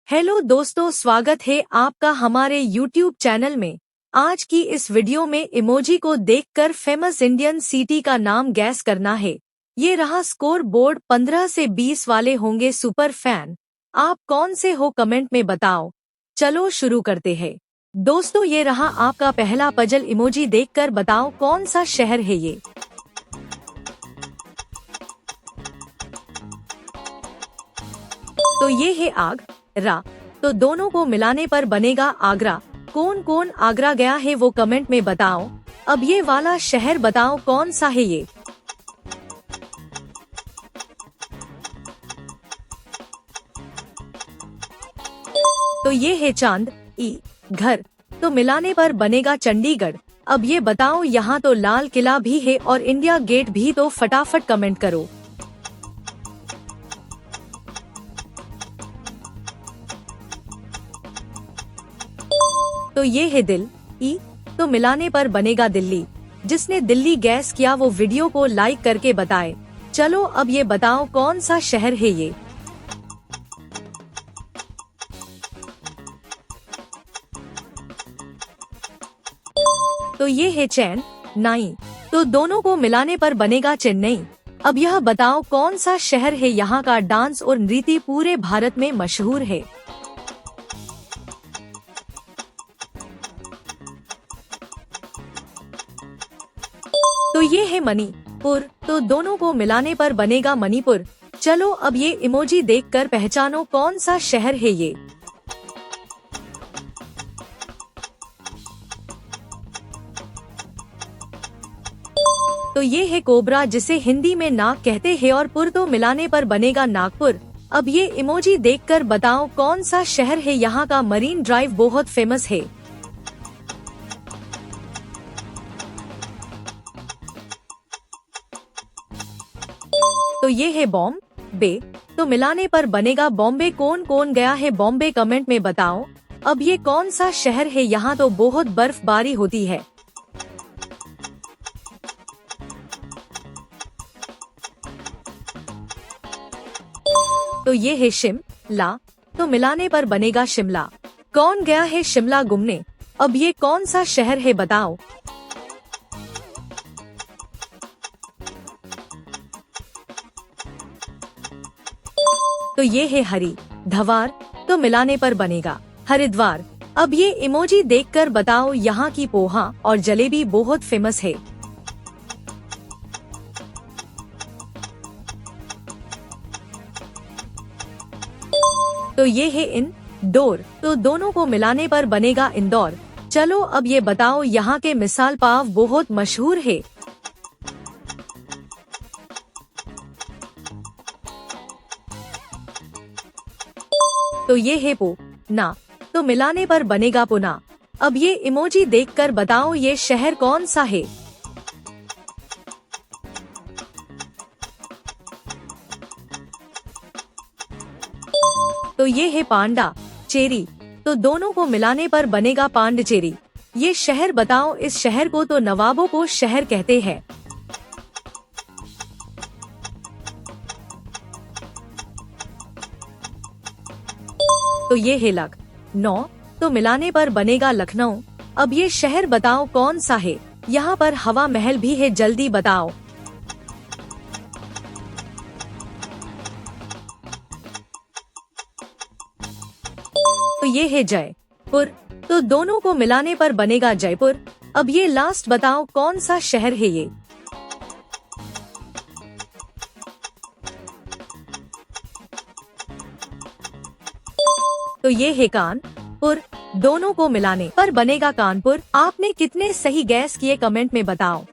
Hello दोस्तों, स्वागत है आपका हमारे YouTube चैनल में। आज की इस वीडियो में इमोजी को देखकर फेमस इंडियन सिटी का नाम गैस करना है। ये रहा स्कोर बोर्ड, 15 से 20 वाले होंगे सुपर फैन। आप कौन से हो कमेंट में बताओ। चलो शुरू करते हैं। दोस्तों, ये रहा आपका पहला पजल। इमोजी देखकर बताओ कौन सा शहर है ये। तो ये है आग रा, तो दोनों को मिलाने पर बनेगा आगरा। कौन कौन आगरा गया है वो कमेंट में बताओ। अब ये वाला शहर बताओ कौन सा है ये। तो ये है चांद ई घर, तो मिलाने पर बनेगा चंडीगढ़। अब ये बताओ यहाँ तो लाल किला भी है और इंडिया गेट भी, तो फटाफट कमेंट करो। तो ये है दिल ई, तो मिलाने पर बनेगा दिल्ली। जिसने दिल्ली गैस किया वो वीडियो को लाइक करके बताए। चलो अब ये बताओ कौन सा शहर है ये। तो ये है चेन नाई, तो दोनों को मिलाने पर बनेगा चेन्नई। अब यह बताओ कौन सा शहर है यहाँ का डांस और नृत्य पूरे भारत में मशहूर है। तो ये है मणिपुर, तो दोनों को मिलाने पर बनेगा मणिपुर। चलो अब ये इमोजी देखकर पहचानो कौन सा शहर है ये। तो ये है कोबरा, जिसे हिंदी में नाग कहते हैं, और पुर तो मिलाने पर बनेगा नागपुर। अब ये इमोजी देखकर बताओ कौन सा शहर है यहाँ का मरीन ड्राइव बहुत फेमस है। तो ये है बॉम्बे, तो मिलाने पर बनेगा बॉम्बे। कौन कौन गया है बॉम्बे कमेंट में बताओ। अब ये कौन सा शहर है, यहाँ तो बहुत बर्फबारी होती है। तो ये है शिमला, तो मिलाने पर बनेगा शिमला। कौन गया है शिमला घूमने। अब ये कौन सा शहर है बताओ। तो ये है हरिद्वार, तो मिलाने पर बनेगा हरिद्वार। अब ये इमोजी देखकर बताओ यहाँ की पोहा और जलेबी बहुत फेमस है। तो ये है इंदौर, तो दोनों को मिलाने पर बनेगा इंदौर। चलो अब ये बताओ यहाँ के मिसाल पाव बहुत मशहूर है। तो ये है पूना, तो मिलाने पर बनेगा पुना। अब ये इमोजी देखकर बताओ ये शहर कौन सा है। तो ये है पांडा चेरी, तो दोनों को मिलाने पर बनेगा पांडचेरी। ये शहर बताओ, इस शहर को तो नवाबों को शहर कहते हैं। तो ये है लखनऊ, तो मिलाने पर बनेगा लखनऊ। अब ये शहर बताओ कौन सा है। यहाँ पर हवा महल भी है, जल्दी बताओ। तो ये है जयपुर, तो दोनों को मिलाने पर बनेगा जयपुर। अब ये लास्ट बताओ कौन सा शहर है ये। तो ये है कानपुर, दोनों को मिलाने पर बनेगा कानपुर। आपने कितने सही गैस किए कमेंट में बताओ।